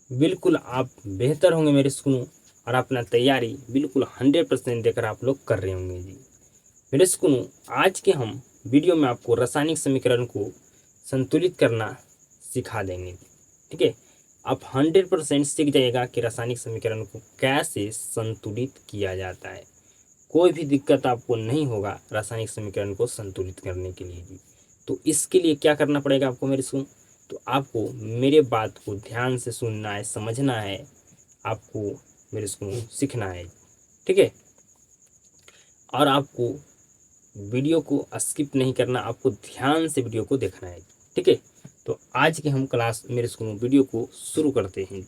बिल्कुल आप बेहतर होंगे मेरे स्कूलों, और अपना तैयारी बिल्कुल 100% देकर आप लोग कर रहे होंगे जी। मेरे स्कूलों, आज के हम वीडियो में आपको रासायनिक समीकरण को संतुलित करना सिखा देंगे। ठीक है, आप 100% सीख जाइएगा कि रासायनिक समीकरण को कैसे संतुलित किया जाता है। कोई भी दिक्कत आपको नहीं होगा रासायनिक समीकरण को संतुलित करने के लिए जी। तो इसके लिए क्या करना पड़ेगा आपको मेरे सुन, तो आपको मेरे बात को ध्यान से सुनना है, समझना है, आपको मेरे सुन सीखना है। ठीक है, और आपको वीडियो को स्किप नहीं करना, आपको ध्यान से वीडियो को देखना है। ठीक है, तो आज के हम क्लास मेरे स्कूल वीडियो को शुरू करते हैं।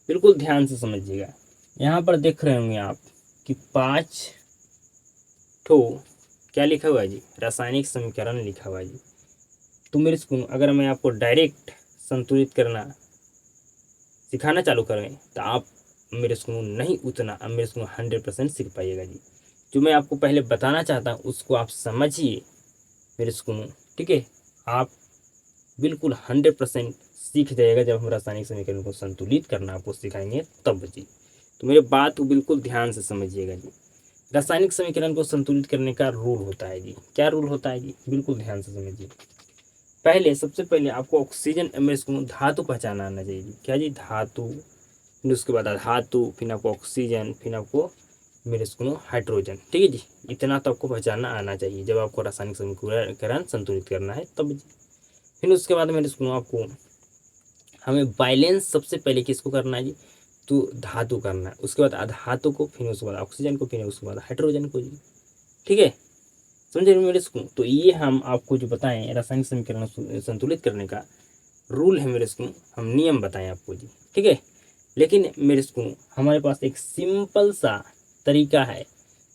बिल्कुल ध्यान से समझिएगा। यहाँ पर देख रहे होंगे आप कि 5 ठो क्या लिखा हुआ है जी, रासायनिक समीकरण लिखा हुआ है जी। तो मेरे स्कूल, अगर मैं आपको डायरेक्ट संतुलित करना सिखाना चालू करें तो आप मेरे स्कूल नहीं उतना, अब मेरे स्कूल 100% सीख पाइएगा जी। जो मैं आपको पहले बताना चाहता हूँ उसको आप समझिए मेरे स्कूल। ठीक है, आप बिल्कुल 100% सीख जाइएगा जब हम रासायनिक समीकरण को संतुलित करना आपको सिखाएंगे तब जी। तो मेरे बात को बिल्कुल ध्यान से समझिएगा जी। रासायनिक समीकरण को संतुलित करने का रूल होता है जी। क्या रूल होता है जी, बिल्कुल ध्यान से समझिए। पहले, सबसे पहले आपको ऑक्सीजन में इसको धातु पहचाना आना चाहिए जी। क्या जी, धातु, फिर उसके बाद धातु, फिर आपको ऑक्सीजन, फिर आपको मेरे इसको हाइड्रोजन। ठीक है जी, इतना तो आपको पहचानना आना चाहिए जब आपको रासायनिक समीकरण संतुलित करना है तब जी। फिर उसके बाद मेरे इसको आपको हमें बैलेंस सबसे पहले किसको करना है जी, तो धातु करना है, उसके बाद अधातु को, फिर उसके बाद ऑक्सीजन को, फिर उसके बाद हाइड्रोजन को जी। ठीक है, समझे मेरे इसको। तो ये हम आपको जो बताएं रासायनिक समीकरण संतुलित करने का रूल है मेरे इसको, हम नियम बताएं आपको जी। ठीक है, लेकिन मेरे इसको हमारे पास एक सिंपल सा तरीका है,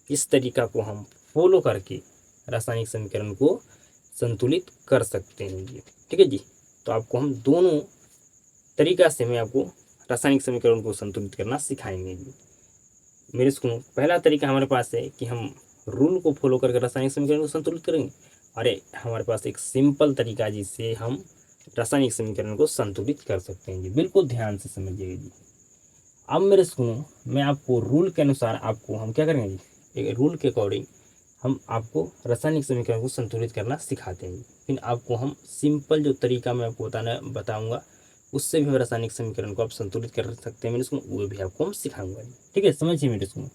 इस तरीका को हम फॉलो करके रासायनिक समीकरण को संतुलित कर सकते हैं जी। ठीक है जी, तो आपको हम दोनों तरीका से मैं आपको रासायनिक समीकरण को संतुलित करना सिखाएंगे जी। मेरे स्कूल, पहला तरीका हमारे पास है कि हम रूल को फॉलो करके रासायनिक समीकरण को संतुलित करेंगे। अरे हमारे पास एक सिंपल तरीका जिससे हम रासायनिक समीकरण को संतुलित कर सकते हैं जी। बिल्कुल ध्यान से समझिएगा जी। अब मेरे सुनो, मैं आपको रूल के अनुसार आपको हम क्या करेंगे जी, एक रूल के अकॉर्डिंग हम आपको रासायनिक समीकरण को संतुलित करना सिखाते हैं। फिर आपको हम सिंपल जो तरीका मैं आपको बताऊंगा उससे भी रासायनिक समीकरण को आप संतुलित कर सकते हैं मेरे स्कूल, वो भी आपको हम सिखाऊंगा जी। ठीक है, समझिए मेरे स्कूल।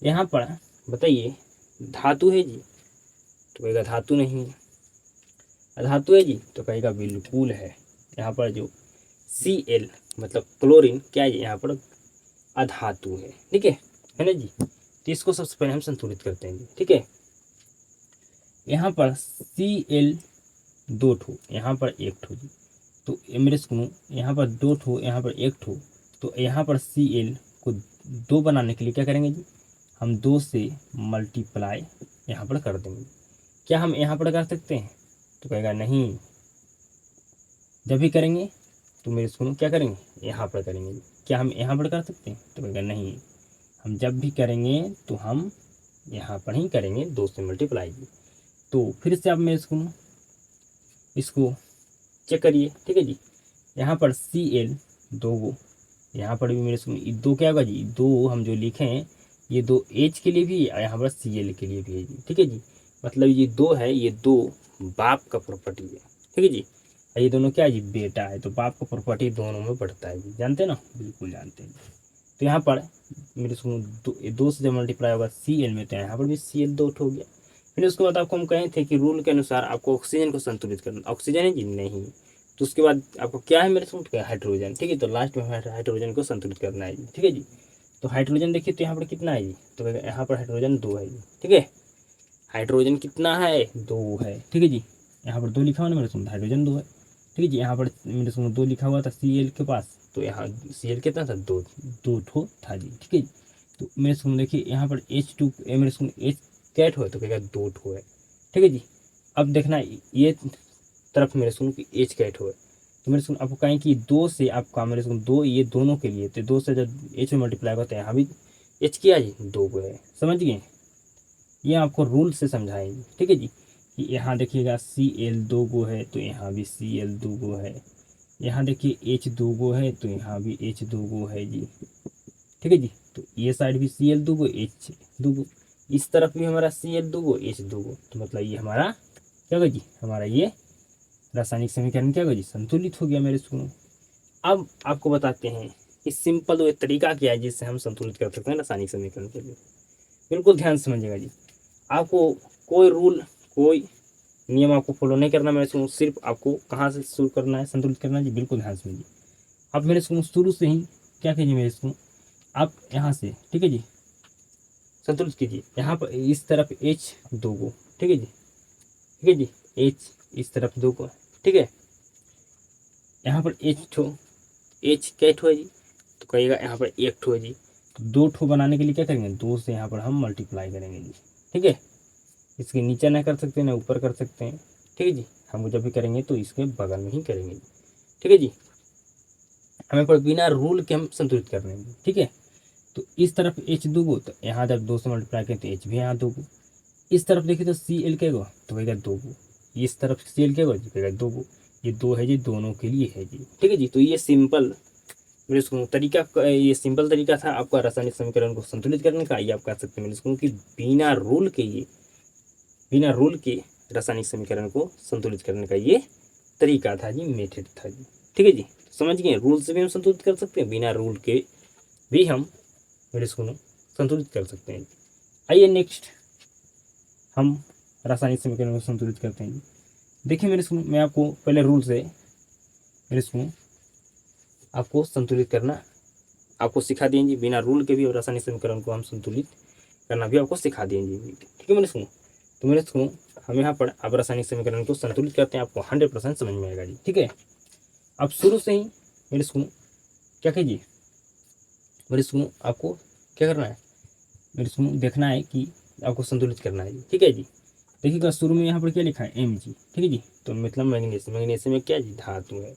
यहाँ पर बताइए, धातु है जी, तो कहेगा धातु नहीं है। अधातु है जी, तो कहेगा बिल्कुल है। यहाँ पर जो Cl मतलब क्लोरीन क्या है, यहाँ पर अधातु है। ठीक है ना जी। तो इसको सबसे पहले हम संतुलित करते हैं जी। ठीक है, यहाँ पर Cl 2 ठो, यहाँ पर 1 ठो जी। तो मेरे सुनो, यहाँ पर 2 ठो, यहाँ पर 1 ठो, तो यहाँ पर Cl को 2 बनाने के लिए क्या करेंगे जी, हम 2 से मल्टीप्लाई यहाँ पर कर देंगे। क्या हम यहाँ पर कर सकते हैं, तो कहेगा नहीं। जब भी करेंगे तो मेरे सुनो क्या करेंगे, यहाँ पर करेंगे। क्या हम यहाँ पर कर सकते हैं, तो कहेगा नहीं। हम जब भी करेंगे तो हम यहाँ पर ही करेंगे, 2 से मल्टीप्लाई जी। तो फिर से आप मेरे इसको चेक करिए। ठीक है जी, यहाँ पर Cl 2 गो, यहाँ पर भी मेरे सुनो 2 क्या होगा जी, 2 हम जो लिखे हैं ये 2 H के लिए भी, यहाँ पर Cl के लिए भी है जी। ठीक है जी, मतलब ये 2 है, ये 2 बाप का प्रॉपर्टी है। ठीक है जी, ये दोनों क्या है जी, बेटा है, तो बाप का प्रॉपर्टी दोनों में बढ़ता है जी, जानते हैं ना, बिल्कुल जानते हैं। तो यहाँ पर मेरे सुनो 2 से जब मल्टीप्लाई होगा Cl में, तो यहाँ पर भी Cl 2 हो गया। फिर उसके बाद आपको हम कहे थे कि रूल के अनुसार आपको ऑक्सीजन को संतुलित करना, ऑक्सीजन है जी नहीं। तो उसके बाद आपको क्या है मेरे साथ, हाइड्रोजन। ठीक है, तो लास्ट में हाइड्रोजन को संतुलित करना है जी। ठीक है जी, तो हाइड्रोजन देखिए तो यहाँ पर कितना है जी, तो यहाँ पर हाइड्रोजन 2 है जी। ठीक है, हाइड्रोजन कितना है, 2 है। ठीक है जी, यहाँ पर 2 लिखा हुआ ना मेरे साथ, हाइड्रोजन 2 है। ठीक है जी, यहाँ पर मेरे साथ 2 लिखा हुआ था Cl के पास, तो यहाँ Cl कितना था, 2 ठो था जी। ठीक है जी, तो मेरे साथ देखिए यहाँ पर H2 मेरे साथ H कैट हो है, तो कहेगा 2 ठो है। ठीक है जी, अब देखना ये तरफ मेरे सुन की एच कैट हो, तो मेरे सुन आपको कहें कि 2 से आपका मेरे सुन 2, ये दोनों के लिए, तो 2 से जब एच में मल्टीप्लाई होता है, यहाँ भी एच किया जी 2 को है। समझ गए, ये आपको रूल से समझाएंगे। ठीक है जी, कि यहाँ देखिएगा Cl 2 गो है, तो यहाँ भी Cl 2 गो है। यहाँ देखिए H दो गो है तो यहाँ भी H दो गो है जी, ठीक है जी। तो ये साइड भी Cl दो गो H दो गो, इस तरफ भी हमारा Cl दो गो H दो गो, तो मतलब ये हमारा क्या होगा जी, हमारा ये रासायनिक समीकरण क्या होगा जी, संतुलित हो गया मेरे स्टूडेंट। अब आपको बताते हैं कि सिंपल वो तरीका क्या है जिससे हम संतुलित कर सकते हैं रासायनिक समीकरण के लिए। बिल्कुल ध्यान से समझिएगा जी, आपको कोई रूल कोई नियम आपको फॉलो नहीं करना मेरे स्टूडेंट, सिर्फ आपको कहाँ से शुरू करना है, संतुलित करना है जी। बिल्कुल ध्यान से समझिए। आप मेरे स्टूडेंट शुरू से ही क्या कीजिए मेरे स्टूडेंट, आप यहाँ से ठीक है जी संतुलित कीजिए। यहाँ पर इस तरफ H दो गो, ठीक है जी, ठीक है जी, H इस तरफ दो गो, ठीक है। यहाँ पर H क्या ठो है जी, तो कहिएगा यहाँ पर एक ठो है जी। तो दो ठो बनाने के लिए क्या करेंगे, दो से यहाँ पर हम मल्टीप्लाई करेंगे जी, ठीक है। इसके नीचे ना कर सकते हैं ना ऊपर कर सकते हैं, ठीक है जी। हम जब भी करेंगे तो इसके बगल में ही करेंगे, ठीक है जी। हमें पर बिना रूल के हम संतुलित कर रहे हैं, ठीक है। तो इस तरफ H दो गो, तो यहाँ जब दो से मल्टीप्लाई करें तो H भी यहाँ दो गो। इस तरफ देखिए तो Cl क्या गो, तो कहेगा दो गो। इस तरफ Cl क्या गो जी, कहेगा दो गो। ये दो है जी, दोनों के लिए है जी, ठीक है जी। तो ये सिंपल मेरे स्कूल तरीका, ये सिंपल तरीका था आपका रासायनिक समीकरण को संतुलित करने का। ये आप कह सकते हैं मेरे स्कूल की बिना रूल के रासायनिक समीकरण को संतुलित करने का ये तरीका था जी, मेथड था जी, ठीक है जी। समझ गए, रूल से भी हम संतुलित कर सकते हैं, बिना रूल के भी हम मेरे स्कूल संतुलित कर सकते हैं। आइए नेक्स्ट हम रासायनिक समीकरण को संतुलित करते हैं। देखिए मेरे स्कूल, मैं आपको पहले रूल से मेरे स्कूल आपको संतुलित करना आपको सिखा देंगे। बिना रूल के भी और रासायनिक समीकरण को हम संतुलित करना भी आपको सिखा देंगे, ठीक है मेरे स्कूल। तो मेरे स्कूल हम यहाँ पर अब रासायनिक समीकरण को संतुलित करते हैं, आपको 100% समझ में आएगा जी, ठीक है। अब शुरू से ही मेरे स्कूल क्या कीजिए, मेरे स्कूल आपको क्या करना है, मेरे स्कूल देखना है कि आपको संतुलित करना है जी, ठीक है जी। देखिएगा शुरू में यहाँ पर क्या लिखा है Mg, ठीक है जी। तो मतलब मैग्नीशियम में क्या जी, धातु है।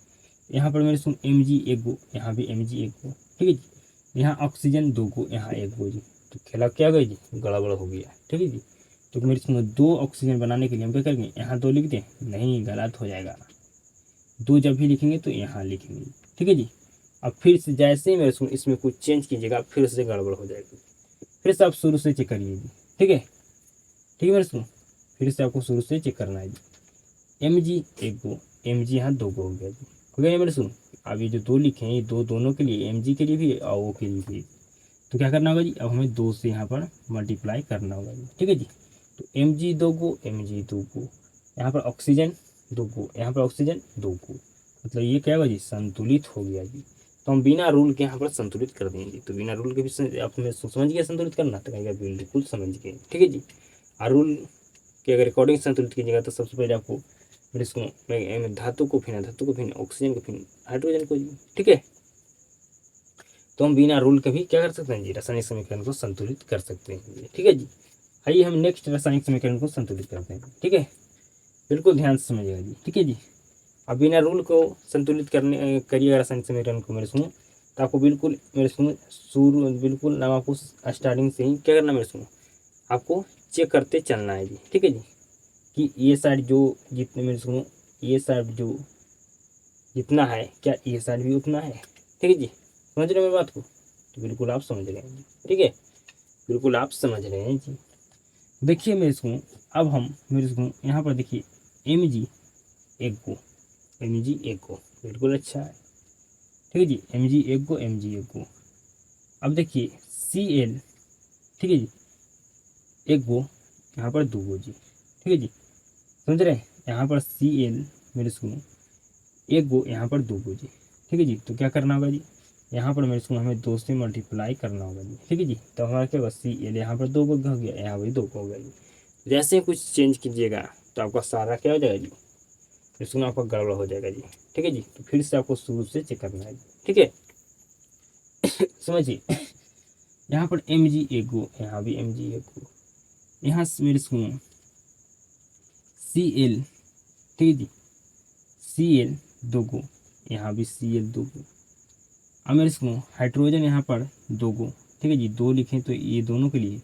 यहाँ पर मेरे सुन Mg एक गो, यहाँ भी Mg एक गो, ठीक है जी। यहाँ ऑक्सीजन दो गो, यहाँ एक गो जी। तो खेला क्या गया जी, गड़बड़ हो गया, ठीक है जी। तो मेरे सुन दो ऑक्सीजन बनाने के लिए हम क्या करेंगे, यहाँ दो लिख दें, नहीं गलत हो जाएगा। दो जब भी लिखेंगे तो यहाँ लिखेंगे, ठीक है जी। अब फिर से जैसे ही मेरे सुन इसमें कुछ चेंज कीजिएगा फिर से गड़बड़ हो जाएगी। फिर से आप शुरू से चेक करिए जी, ठीक है, ठीक है मेरे सुन। फिर से आपको शुरू से चेक करना है जी। Mg एक गो, Mg यहाँ दो गो हो गया जी, हो गया मेरे सुन। अब ये जो दो लिखे हैं ये दो दोनों के लिए, Mg के लिए भी और O के लिए भी। तो क्या करना होगा जी, अब हमें दो से यहाँ पर मल्टीप्लाई करना होगा जी, ठीक है जी। तो Mg दो गो, Mg दो गो, यहाँ पर ऑक्सीजन दो गो, यहाँ पर ऑक्सीजन दो गो, मतलब ये क्या होगा जी, संतुलित हो गया जी। तो हम बिना रूल के यहाँ पर संतुलित कर देंगे। तो बिना रूल के भी आप समझ गया संतुलित करना, तो कहेगा बिल्कुल समझ गए, ठीक है जी। और रूल कि अगर रिकॉर्डिंग संतुलित कीजिएगा तो सबसे पहले आपको मेरे इसको धातु को फिर ऑक्सीजन को फिर हाइड्रोजन को, ठीक है। तो हम बिना रूल के भी क्या कर सकते हैं जी, रासायनिक समीकरण को संतुलित कर सकते हैं, ठीक है जी। आइए हम नेक्स्ट रासायनिक समीकरण को संतुलित करते हैं, ठीक है। बिल्कुल ध्यान से समझिएगा जी, ठीक है जी। अब बिना रूल को संतुलित करने करिएगा रासायनिक समीकरण को मेरे सुनो, तो आपको बिल्कुल मेरे सुनो शुरू बिल्कुल नाम आपको स्टार्टिंग से ही क्या करना मेरे सुनो, आपको चेक करते चलना है जी, ठीक है जी। कि ये साइड जो जितने मेरे सुनो, ये साइड जो जितना है क्या ये साइड भी उतना है, ठीक है जी। समझ रहे हैं मेरी बात को, तो बिल्कुल आप समझ रहे हैं जी, ठीक है, बिल्कुल आप समझ रहे हैं जी। देखिए मेरे सुनो, अब हम मेरे सुनो यहाँ पर देखिए Mg एक गो, Mg एक गो, बिल्कुल अच्छा है, ठीक है जी। Mg एक गो, Mg एक गो। अब देखिए Cl, ठीक है जी, एक गो, यहाँ पर दो गो जी, ठीक है जी। समझ रहे हैं, यहाँ पर Cl मेरे सुनो एक गो, यहाँ पर दो गो जी, ठीक है जी। तो क्या करना होगा जी, यहाँ पर मेरे स्कूल हमें दो से मल्टीप्लाई करना होगा जी, ठीक है जी। तो हमारा क्या होगा Cl, यहाँ पर दो गो हो गया, यहाँ पर दो गो हो गया जी। जैसे ही कुछ चेंज कीजिएगा तो आपका सारा क्या हो जाएगा जी, इसमें आपका गड़बड़ हो जाएगा जी, ठीक है जी। तो फिर से आपको शुरू से चेक करना है जी, ठीक है। समझिए, यहाँ पर Mg एक गो, यहाँ भी Mg एक गो, यहाँ मेरे सुनो Cl, ठीक है जी, Cl दो गो, यहाँ भी Cl दो गो। अब मेरे सुनो हाइड्रोजन यहाँ पर दो गो, ठीक है जी। दो लिखें तो ये दोनों के लिए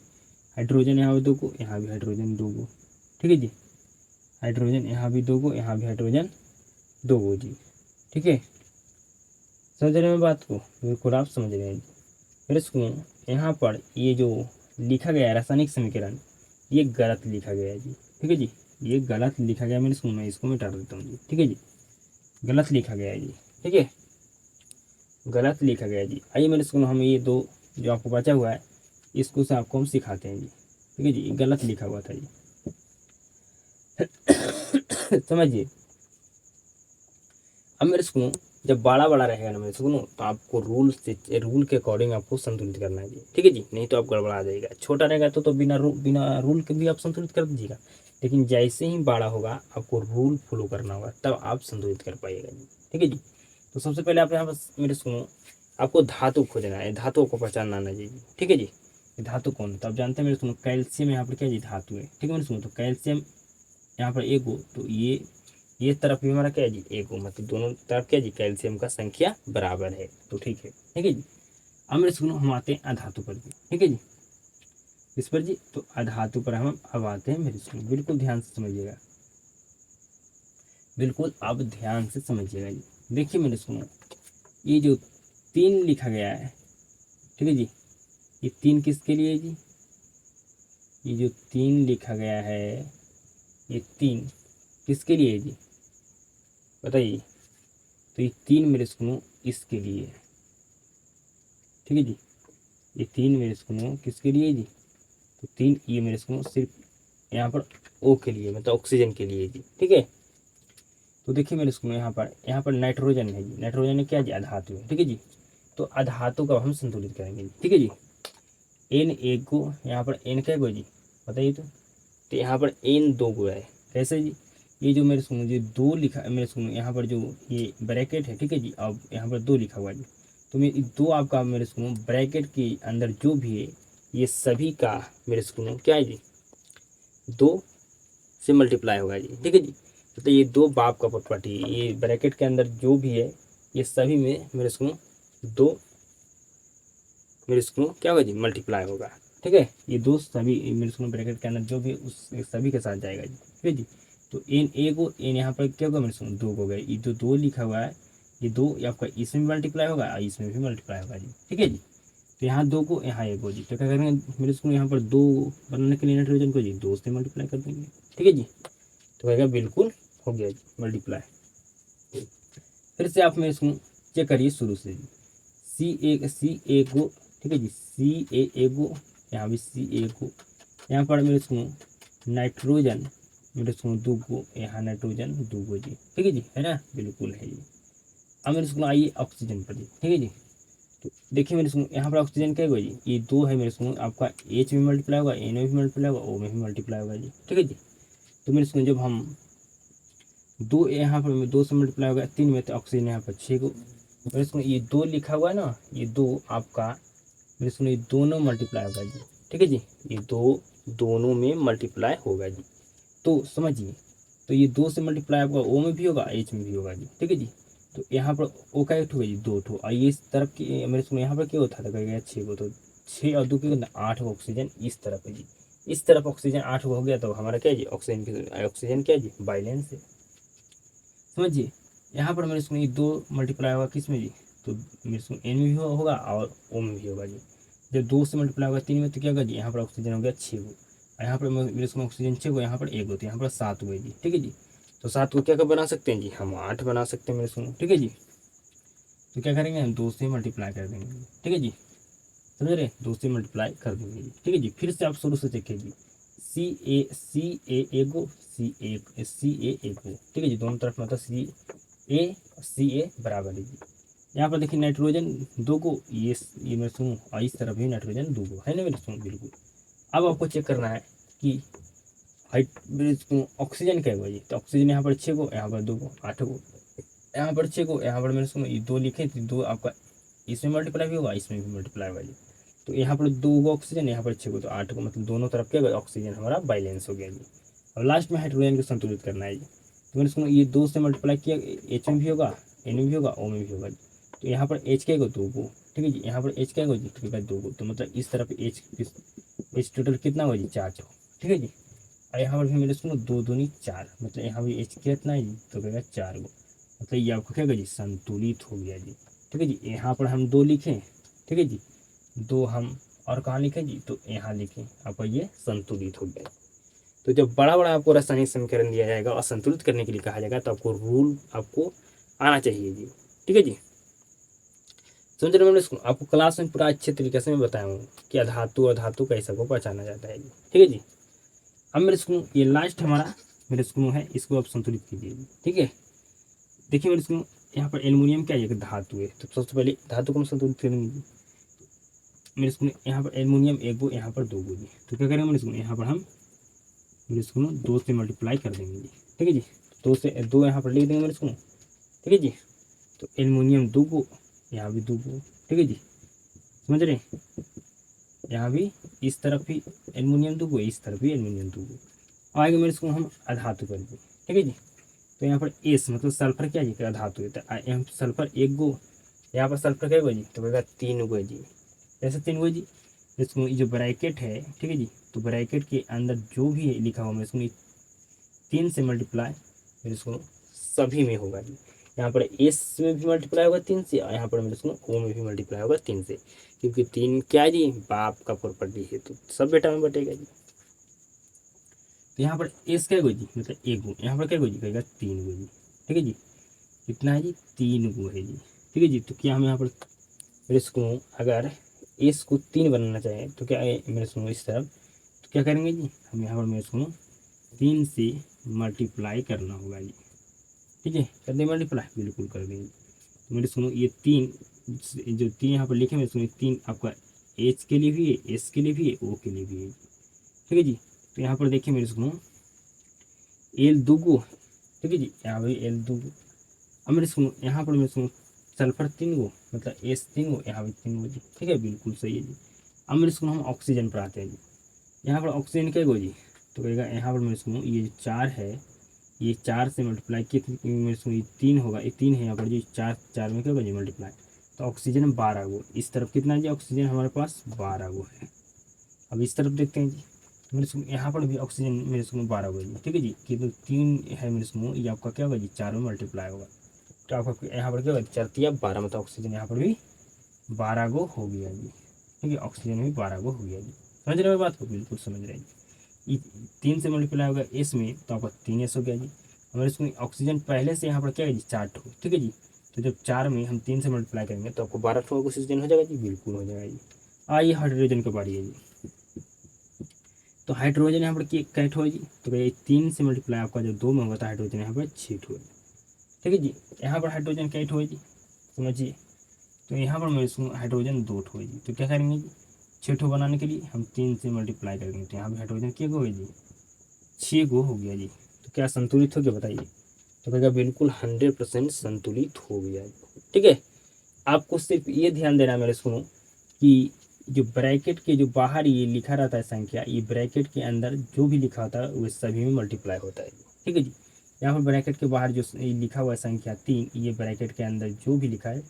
हाइड्रोजन यहाँ भी दो गो, यहाँ भी हाइड्रोजन दो गो, ठीक है जी। हाइड्रोजन यहाँ भी दो गो, यहाँ भी हाइड्रोजन दो गो जी, ठीक है। समझ रहे हैं बात को? बिल्कुल आप समझ रहे हैं जी। फिर इसको यहाँ पर ये जो लिखा गया है रासायनिक समीकरण, ये गलत लिखा गया है जी। ठीक है जी, ये गलत लिखा गया मेरे स्कूल में, इसको मिटा देता हूँ जी। ठीक है जी, गलत लिखा गया है जी। ठीक है, गलत लिखा गया है जी। आइए मेरे स्कूल में हम ये दो जो आपको बचा हुआ है इसको से आपको हम सिखाते हैं जी। ठीक है जी, गलत लिखा हुआ था जी। समझिए, अब मेरे स्कूल जब बड़ा बड़ा रहेगा ना मेरे स्कूल तो आपको रूल के अकॉर्डिंग आपको संतुलित करना है जी। ठीक है जी, नहीं तो आप गड़बड़ा जाएगा। छोटा रहेगा तो बिना रूल के भी आप संतुलित कर दीजिएगा, लेकिन जैसे ही बड़ा होगा आपको रूल फॉलो करना होगा, तब आप संतुलित कर पाइएगा जी। ठीक है जी, तो सबसे पहले आप यहाँ पर मेरे सुनो, आपको धातु खोजना है, धातुओं को पहचानना आना जी। ठीक है जी, धातु कौन है तो आप जानते हैं मेरे सुनो, कैल्शियम यहाँ पर क्या जी धातु है। ठीक है मेरे सुनो, तो कैल्शियम यहाँ पर एक हो, तो ये तरफ भी हमारा क्या है जी एक हो, मतलब दोनों तरफ क्या जी कैल्शियम का संख्या बराबर है, तो ठीक है। ठीक है जी, अब मेरे सुनो हम आते हैं अधातु पर जी। ठीक है जी, इस पर जी, तो अधातु पर हम अब आते हैं मेरे सुनो, बिल्कुल ध्यान से समझिएगा, बिल्कुल आप ध्यान से समझिएगा जी। देखिए मेरे सुनो, ये जो 3 लिखा गया है, ठीक है जी, ये 3 किसके लिए है जी? ये जो 3 लिखा गया है, ये 3 किसके लिए है जी बताइए? तो ये 3 मेरे सुनो इसके लिए है। ठीक है जी, ये 3 मेरे सुनो किसके लिए जी? तो 3 ये मेरे सुनो सिर्फ यहाँ पर ओ के लिए, मतलब ऑक्सीजन के लिए जी। ठीक है, तो देखिए मेरे सुनो यहाँ पर नाइट्रोजन है जी, नाइट्रोजन है क्या जी अधातु है। ठीक है जी, तो अधातु का हम संतुलित करेंगे जी। ठीक है जी, एन एक गो, यहाँ पर एन क्या गो जी बताइए तो यहाँ पर एन 2 गो है। कैसे जी? ये जो मेरे सुनो जो 2 लिखा मेरे सुनो यहाँ पर जो ये ब्रैकेट है, ठीक है जी, अब यहाँ पर 2 लिखा हुआ है जी, तो मेरे 2 आपका मेरे सुनो ब्रैकेट के अंदर जो भी है ये सभी का मेरे सुनो क्या है जी 2 से मल्टीप्लाई होगा जी। ठीक है जी, तो ये 2 बाप का प्रॉपर्टी, ये ब्रैकेट के अंदर जो भी है ये सभी में मेरे सुनो 2 मेरे स्क्रू क्या होगा जी मल्टीप्लाई होगा। ठीक है, ये 2 सभी मेरे स्क्रू ब्रैकेट के अंदर जो भी उस सभी के साथ जाएगा जी। ठीक है जी, तो एन ए को एन यहाँ पर क्या होगा मेरे स्क्रू 2 हो गए, ये जो 2 लिखा हुआ है ये 2 आपका इसमें भी मल्टीप्लाई होगा और इसमें भी मल्टीप्लाई होगा जी। ठीक है जी, तो यहाँ 2 को यहाँ 1 हो जी, तो क्या करेंगे मेरे स्क्रू यहाँ पर 2 बनाने के लिए नाइट्रोजन को जी 2 से मल्टीप्लाई कर देंगे। ठीक है जी, तो कहेगा बिल्कुल हो गया जी मल्टीप्लाई। फिर से आप मेरे स्क्रू चेक करिए शुरू से जी, सी ए को, ठीक है जी, सी ए को, यहाँ भी सी ए को, यहाँ पर मेरे सुनो नाइट्रोजन मेरे सुनो 2 को, यहाँ नाइट्रोजन 2 को जी। ठीक है जी, है ना, बिल्कुल है जी। अब मेरे सुनो आइए ऑक्सीजन पर जी। ठीक है जी, तो देखिए मेरे सुनो यहाँ पर ऑक्सीजन क्या होगा जी, ये 2 है मेरे सुनो आपका एच में मल्टीप्लाई होगा, एन में भी मल्टीप्लाई होगा, ओ में भी मल्टीप्लाई होगा जी। ठीक है जी, तो मेरे सुनो जब हम 2 यहाँ पर 2 से मल्टीप्लाई होगा 3 में, तो ऑक्सीजन यहाँ पर 6 को, मेरे सुनो ये 2 लिखा हुआ है ना, ये 2 आपका मेरे सुनो ये दोनों मल्टीप्लाई होगा जी। ठीक है जी, ये 2 दोनों में मल्टीप्लाई होगा जी, तो समझिए, तो ये 2 से मल्टीप्लाई आपका ओ में भी होगा एच में भी होगा जी। ठीक है जी, तो यहाँ पर ओ का एक ठो है जी 2 ठो, और ये इस तरफ की मेरे सुनो यहाँ पर क्या होता था कहेगा 6 को, तो 6 और 2 के 8 ऑक्सीजन इस तरफ है जी, इस तरफ ऑक्सीजन 8 हो गया, तो हमारा क्या है जी ऑक्सीजन क्या है जी बाइलेंस है। समझिए, यहाँ पर मेरे सुनो ये 2 मल्टीप्लाई होगा किस में जी, तो मेरे सुनो एन में भी होगा और ओ में भी होगा जी। जब 2 से मल्टीप्लाई होगा 3 में, तो क्या होगा जी यहाँ पर ऑक्सीजन हो गया 6 को, और यहाँ पर मेरे सुनो ऑक्सीजन 6 को, यहाँ पर 1 होती है, यहाँ पर 7 हुए जी। ठीक है जी, तो 7 को क्या क्या बना सकते हैं जी हम 8 बना सकते हैं मेरे सुनो। ठीक है जी, तो क्या करेंगे हम 2 से मल्टीप्लाई कर देंगे। ठीक है जी, समझ रहे, 2 से मल्टीप्लाई कर देंगे जी। ठीक है जी, फिर से आप शुरू से देखिए जी, सी ए एगो सी ए एगो। ठीक है जी, दोनों तरफ मतलब सी ए बराबर है जी। यहाँ पर देखिए नाइट्रोजन 2 को, ये मैं सुनूँ, और इस तरफ भी नाइट्रोजन 2 को है ना मेरे सुनो, बिल्कुल। अब आपको चेक करना है कि ऑक्सीजन क्या होगा जी, तो ऑक्सीजन यहाँ पर 6 को, यहाँ पर 2 को, 8 को, यहाँ पर 6 को, यहाँ पर मैंने सुनो ये 2 लिखे, तो 2 आपका इसमें मल्टीप्लाई भी होगा, इसमें भी मल्टीप्लाई होगा जी। तो यहाँ पर 2 को ऑक्सीजन, यहाँ पर 6 को, तो 8 को, मतलब दोनों तरफ क्या होगा ऑक्सीजन हमारा बैलेंस हो गया जी। और लास्ट में हाइड्रोजन को संतुलित करना है जी, तो मैंने सुनो ये 2 से मल्टीप्लाई किया, एच में भी होगा, एन में भी होगा, ओ में भी होगा जी। तो यहाँ पर एच क्या होगा 2 को, ठीक है जी, यहाँ पर एच क्या होगा जी, ठीक है 2 को, तो मतलब इस तरफ एच टोटल कितना होगा जी 4 को। ठीक है जी, और यहाँ पर भी मेरे सुनो 2 दूनी 4, मतलब यहाँ भी एच कितना है जी, तो कहेगा 4 को, मतलब ये आपको क्या होगा जी संतुलित हो गया जी। ठीक है जी। यहाँ पर हम 2 लिखें, ठीक है जी, 2 हम और कहाँ लिखें जी, तो यहाँ लिखें, आपका ये संतुलित हो गया। तो जब बड़ा बड़ा आपको रासायनिक समीकरण दिया जाएगा और संतुलित करने के लिए कहा जाएगा तो आपको रूल आपको आना चाहिए जी। ठीक है जी, समझ रहे हैं इसको। आपको क्लास में पूरा अच्छे तरीके से मैं बताया हूँ कि अधातु और धातु कैसे को पहचाना जाता है जी। ठीक है जी, अब मेरे स्कूल ये लास्ट हमारा मेरे स्कूल है, इसको आप संतुलित कीजिए जी। ठीक है, देखिए मेरे स्कूल यहाँ पर एल्युमिनियम क्या है, एक धातु है, तो सबसे पहले धातु को हम संतुलित करेंगे जी। मेरे स्कूल यहाँ पर एल्युमिनियम 1 गो, यहाँ पर 2 गो जी, तो क्या करेंगे मेरे स्कूल यहाँ पर हम मेरे स्कूल 2 से मल्टीप्लाई कर देंगे जी। ठीक है जी, 2 से 2 यहाँ पर लिख देंगे मेरे स्कूल। ठीक है जी, तो एल्युमिनियम 2 गो, यहाँ भी 2 गो। ठीक है जी, समझ रहे हैं, यहाँ भी इस तरफ भी एल्युमिनियम 2 गो, इस तरफ भी एल्युमिनियम 2 गो। आगे मेरे इसको हम अधातु करेंगे। ठीक है जी, तो यहाँ पर एस मतलब सल्फर क्या जी, अधातु है, तो यहाँ सल्फर 1 गो, यहाँ पर सल्फर क्या गो जी, तो बता 3 गो जी। ऐसे 3 गो जी, इसको जो ब्रैकेट है, ठीक है जी, तो ब्रैकेट के अंदर जो भी लिखा हुआ मैं इसको 3 से मल्टीप्लाई मेरे इसको सभी में होगा जी। यहाँ पर एस में भी मल्टीप्लाई होगा 3 से, और यहाँ पर मेरे इसको ओ में भी मल्टीप्लाई होगा 3 से, क्योंकि 3 क्या जी, बाप का प्रॉपर्टी है, तो सब बेटा में बटेगा जी। तो यहाँ पर एस क्या गो जी, मतलब 1 गो, यहाँ पर क्या गो जी, कहेगा 3 गो जी। ठीक है जी, कितना है जी, 3 गो है जी। ठीक है जी, तो क्या हम यहाँ पर मेरे इसको अगर एस को 3 बनाना चाहें तो क्या है मेरे इसको इस तरफ, तो क्या करेंगे जी, हम यहाँ पर मेरे इसको 3 से मल्टीप्लाई करना होगा जी। ठीक है, कर दें मल्टीप्लाई, बिल्कुल कर देंगे। तो मेरे सुनो ये 3 जो 3 यहाँ पर लिखे मेरे सुनो 3 आपका एच के लिए भी है, एस के लिए भी है, ओ के लिए भी है। ठीक है जी, तो यहाँ पर देखिए मेरे सुनो एल 2 गो। ठीक है जी, यहाँ भी एल 2 गो। अब मेरे सुनो यहाँ पर मेरे सुनो सल्फर 3 गो, मतलब एस 3 गो, यहाँ भी 3 गो जी। ठीक है, बिल्कुल सही है जी। अब मेरे सुनो हम ऑक्सीजन पर आते हैं जी। यहाँ पर ऑक्सीजन क्या गो जी, तो कहेगा यहाँ पर मेरे सुनो ये 4 है, ये 4 से मल्टीप्लाई कितने में इसमें 3 होगा, ये 3 है यहाँ पर जी, 4 में क्या होगा जी मल्टीप्लाई, तो ऑक्सीजन 12 गो। इस तरफ कितना है जी ऑक्सीजन हमारे पास 12 गो है। अब इस तरफ देखते हैं जी, मेरे समूह यहाँ पर भी ऑक्सीजन मेरे समूह 12 गो जी। ठीक है जी, कि तो 3 है मेरे समूह, ये आपका क्या होगा जी 4 में मल्टीप्लाई होगा, तो आपका यहाँ पर क्या होगा 4 12, मतलब ऑक्सीजन यहाँ पर भी 12 गो हो गया जी। ठीक है, ऑक्सीजन भी 12 गो हो गया जी। समझ रहे हो बात को, बिल्कुल समझ रहे हैं। 3 से मल्टीप्लाई होगा एस में, तो आपका 3 एस हो गया जी। हमारे इसमें ऑक्सीजन पहले से यहाँ पर क्या है जी 4 ठो। ठीक है जी, तो जब 4 में हम 3 से मल्टीप्लाई करेंगे तो आपको 12 ठो ऑक्सीजन हो जाएगा जी, बिल्कुल हो जाएगा जी। आइए हाइड्रोजन की बारी है जी। तो हाइड्रोजन यहाँ पर कै ठो है जी, तो भाई 3 से मल्टीप्लाई आपका जब 2 में होगा तो हाइड्रोजन यहाँ पर 6 ठो है। ठीक है जी, यहाँ पर हाइड्रोजन कै ठो है जी, समझिए, तो यहाँ पर मैं इसको हाइड्रोजन 2 ठो है जी। तो क्या करेंगे जी, 6 ठो बनाने के लिए हम 3 से मल्टीप्लाई करेंगे, तो यहाँ पर हाइड्रोजन क्या गो है जी, 6 गो हो गया जी। तो क्या संतुलित हो गया बताइए, तो कहेगा बिल्कुल 100% संतुलित हो गया। ठीक है, आपको सिर्फ ये ध्यान देना है मेरे सुनो कि जो ब्रैकेट के जो बाहर ये लिखा रहता है संख्या, ये ब्रैकेट के अंदर जो भी लिखा होता है वो सभी में मल्टीप्लाई होता है। ठीक है जी, यहाँ पर ब्रैकेट के बाहर जो लिखा हुआ है संख्या 3, ये ब्रैकेट के अंदर जो भी लिखा है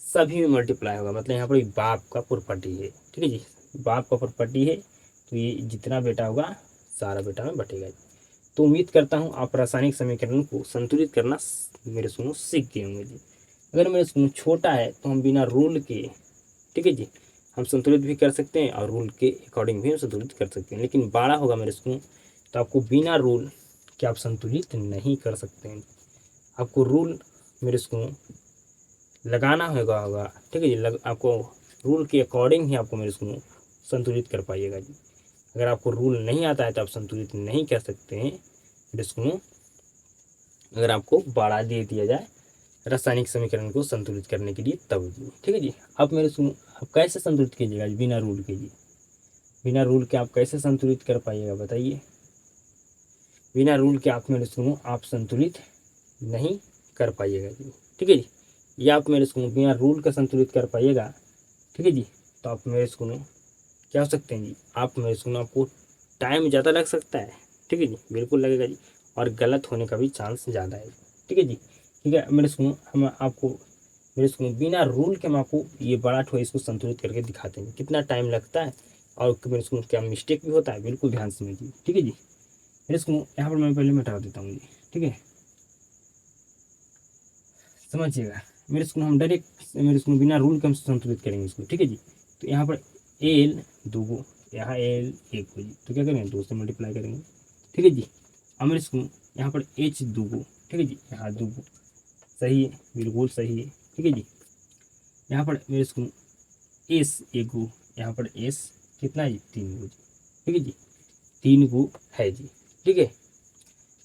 सभी में मल्टीप्लाई होगा, मतलब यहाँ पर बाप का प्रॉपर्टी है। ठीक है जी, बाप का प्रॉपर्टी है, तो ये जितना बेटा होगा सारा बेटा में बटेगा। तो उम्मीद करता हूँ आप रासायनिक समीकरण को संतुलित करना मेरे सुनो सीख गए होंगे जी। अगर मेरे सुनो छोटा है तो हम बिना रूल के, ठीक है जी, हम संतुलित भी कर सकते हैं और रूल के अकॉर्डिंग भी हम संतुलित कर सकते हैं, लेकिन बड़ा होगा मेरे सुनो तो आपको बिना रूल के आप संतुलित नहीं कर सकते हैं। आपको रूल मेरे सुनो लगाना होगा। ठीक है जी, आपको रूल के अकॉर्डिंग ही आपको मेरे सुनो संतुलित कर पाइएगा जी। अगर आपको रूल नहीं आता है तो आप संतुलित नहीं कर सकते हैं मेरे सुनो। अगर आपको बढ़ा दे दिया जाए रासायनिक समीकरण को संतुलित करने के लिए तब जी। ठीक है जी, आप मेरे सुनो आप कैसे संतुलित कीजिएगा बिना रूल के जी, बिना रूल के आप कैसे संतुलित कर पाइएगा बताइए। बिना रूल के आप मेरे सुनो आप संतुलित नहीं कर पाइएगा जी। ठीक है जी, या आप मेरे सुनो बिना रूल का संतुलित कर पाइएगा। ठीक है जी, तो आप मेरे सुनो क्या हो सकते हैं जी, आप मेरे सुनो आपको टाइम ज़्यादा लग सकता है। ठीक है जी, बिल्कुल लगेगा जी, और गलत होने का भी चांस ज़्यादा है। ठीक है जी, ठीक है मेरे सुनो हम आपको मेरे सुनो बिना रूल के हम आपको ये बड़ा ठो इसको संतुलित करके दिखाते हैं कितना टाइम लगता है और मेरे सुनो क्या मिस्टेक भी होता है, बिल्कुल ध्यान से समझिए। ठीक है जी, मेरे सुनो यहाँ पर मैं पहले मिटा देता हूँ जी। ठीक है, समझिएगा, मेरे स्कूल हम डायरेक्ट मेरे स्कूल बिना रूल के हम संतुलित करेंगे इसको, ठीक है जी। तो यहाँ पर एल दूगो, यहाँ एल एक हो जी, तो क्या करेंगे 2 से मल्टीप्लाई करेंगे, ठीक है जी। अब मेरे स्कूल यहाँ पर एच दूगो, ठीक है जी, यहाँ दूगो, सही है, बिल्कुल सही है, ठीक है जी। यहाँ पर मेरे स्कूल एस एगो, यहाँ पर एस कितना है जी 3 गो जी, ठीक है जी, 3 गो है जी, ठीक है।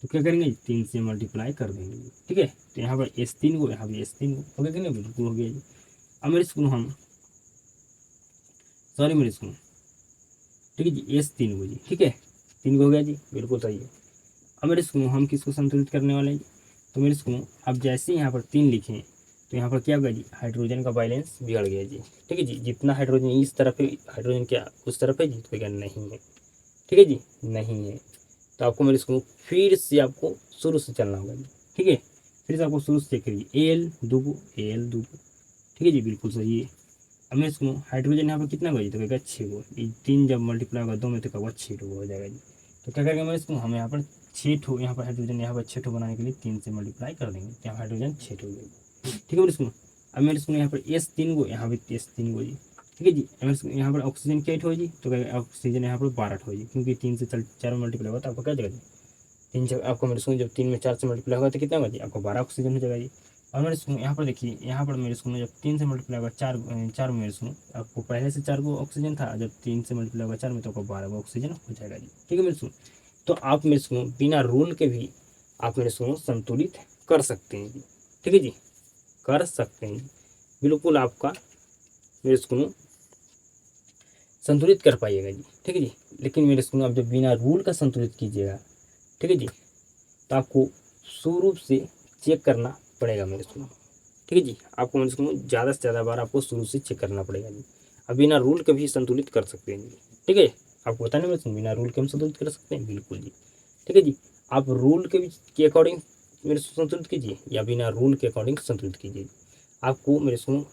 तो क्या करेंगे 3 से मल्टीप्लाई कर देंगे जी, ठीक है। तो यहाँ पर एस 3 गो, यहाँ पर एस 3 गो हो गया कि नहीं, बिल्कुल हो गया जी। अब मेरे स्कूल हम सॉरी मेरे स्कूल, ठीक है जी, एस 3 गो जी, ठीक है, 3 गो हो गया जी, बिल्कुल सही है। अब मेरे स्कूल हम किसको संतुलित करने वाले हैं जी, तो मेरे स्कूल अब जैसे ही यहाँ पर 3 लिखें तो यहाँ पर क्या होगा जी, हाइड्रोजन का बैलेंस बिगड़ गया जी, ठीक है जी। जितना हाइड्रोजन इस तरफ है, हाइड्रोजन क्या उस तरफ है जी, तो क्या नहीं है, ठीक है जी, नहीं है। तो आपको मेरे स्कूल फिर से आपको शुरू से चलना होगा जी, ठीक है। फिर से आपको शुरू से चेक करिए, एल दूगो, एल दूगो, ठीक है जी, बिल्कुल सही है। अब मैं इसको हाइड्रोजन यहाँ पर कितना होगा जी, तो कहेगा 6 गो, ये 3 जब मल्टीप्लाई होगा 2 में तो कहेगा 6 गो हो जाएगा जी। तो क्या करेंगे मैं इसको, हम यहाँ पर 6 ठो, यहाँ पर हाइड्रोजन यहाँ पर 6 ठो बनाने के लिए 3 से मल्टीप्लाई कर देंगे, तो यहाँ हाइड्रोजन 6 ठो हो जाएगी, ठीक है मेरे स्कूल। अब मेरे स्कूल यहाँ पर एस 3 गो, यहाँ भी एस 3 गो जी, ठीक है जी। यहाँ पर ऑक्सीजन क्या हो जी, तो कहेगा ऑक्सीजन यहाँ पर 12 हो जी, क्योंकि 3 से 4 में मल्टीप्लाई होगा तो आपको क्या जाएगा जी, 3 से आपको मेरे स्कूल जब 3 में 4 से मल्टीप्लाई होगा तो कितना होगा जी, आपको 12 ऑक्सीजन हो जाएगा जी। और मेरे स्कूल यहाँ पर देखिए, यहाँ पर मेरे स्कूल में जब 3 से मल्टीप्लाई होगा 4 मेरे स्कूल आपको पहले से 4 गो ऑक्सीजन था, जब 3 से मल्टीप्लाई होगा 4 में तो आपको 12 गो ऑक्सीजन हो जाएगा जी, ठीक है मेरे स्कूल। तो आप मेरे स्कूल बिना रूल के भी आप मेरे स्कूल संतुलित कर सकते हैं जी, ठीक है जी, कर सकते हैं, बिल्कुल आपका मेरे स्कूल संतुलित कर पाइएगा जी, ठीक है जी। लेकिन मेरे स्कूल आप जब बिना रूल का संतुलित कीजिएगा, ठीक है जी, तो आपको शुरू से चेक करना पड़ेगा मेरे स्कूल, ठीक है जी। आपको मेरे स्कूल ज़्यादा से ज़्यादा बार आपको शुरू से चेक करना पड़ेगा जी। अब बिना रूल के भी संतुलित कर सकते हैं जी, ठीक है। आपको पता नहीं मेरे स्कूल बिना रूल के हम संतुलित कर सकते हैं, बिल्कुल जी, ठीक है जी। आप रूल के अकॉर्डिंग मेरे संतुलित कीजिए या बिना रूल के अकॉर्डिंग संतुलित कीजिए। आपको मेरे स्कूल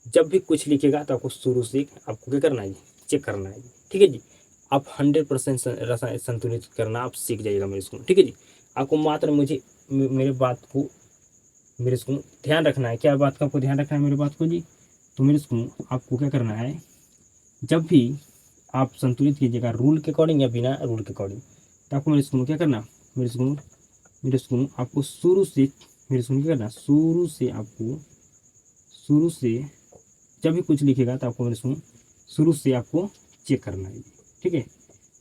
जब भी कुछ लिखेगा तो आपको शुरू से आपको क्या करना है जी, चेक करना है जी, ठीक है जी। आप 100% संतुलित करना आप सीख जाइएगा मेरे स्कूल, ठीक है जी। आपको मात्र मुझे मेरे बात को मेरे स्कूल ध्यान रखना है। क्या बात का आपको ध्यान रखना है मेरे बात को जी, तो मेरे स्कूल आपको क्या करना है, जब भी आप संतुलित कीजिएगा रूल के अकॉर्डिंग या बिना रूल के अकॉर्डिंग, तो आपको मेरे स्कूल क्या करना, मेरे स्कूल आपको शुरू से मेरे स्कूल क्या करना, शुरू से जब भी कुछ लिखेगा तो आपको मेरे सुनो शुरू से आपको चेक करना है, ठीक है,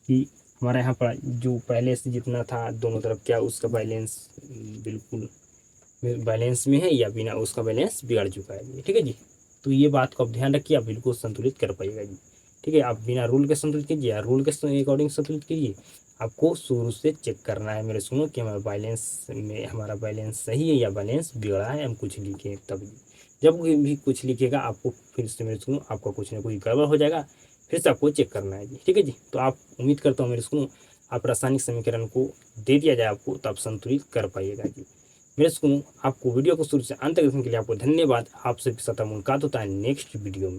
कि हमारा यहाँ पर जो पहले से जितना था दोनों तरफ क्या उसका बैलेंस बिल्कुल बैलेंस में है या बिना उसका बैलेंस बिगड़ चुका है जी, ठीक है जी। तो ये बात को आप ध्यान रखिए, आप बिल्कुल संतुलित कर पाइएगा जी, ठीक है। आप बिना रूल के संतुलित कीजिए या रूल के अकॉर्डिंग संतुलित कीजिए। आपको शुरू से चेक करना है मेरे सुनो कि हमारा बैलेंस सही है या बैलेंस बिगड़ा है, हम कुछ लिखे तब। जब भी कुछ लिखेगा आपको फिर से मेरे सुनो आपका कुछ ना कुछ गड़बड़ हो जाएगा, फिर से आपको चेक करना है जी, ठीक है जी। तो आप उम्मीद करता हूँ मेरे सुनो आप रासायनिक समीकरण को दे दिया जाए आपको तो आप संतुलित कर पाइएगा जी। मेरे सुनो आपको वीडियो को शुरू से अंत तक देखने के लिए आपको धन्यवाद। आपसे साथ मुलाकात होता है नेक्स्ट वीडियो में।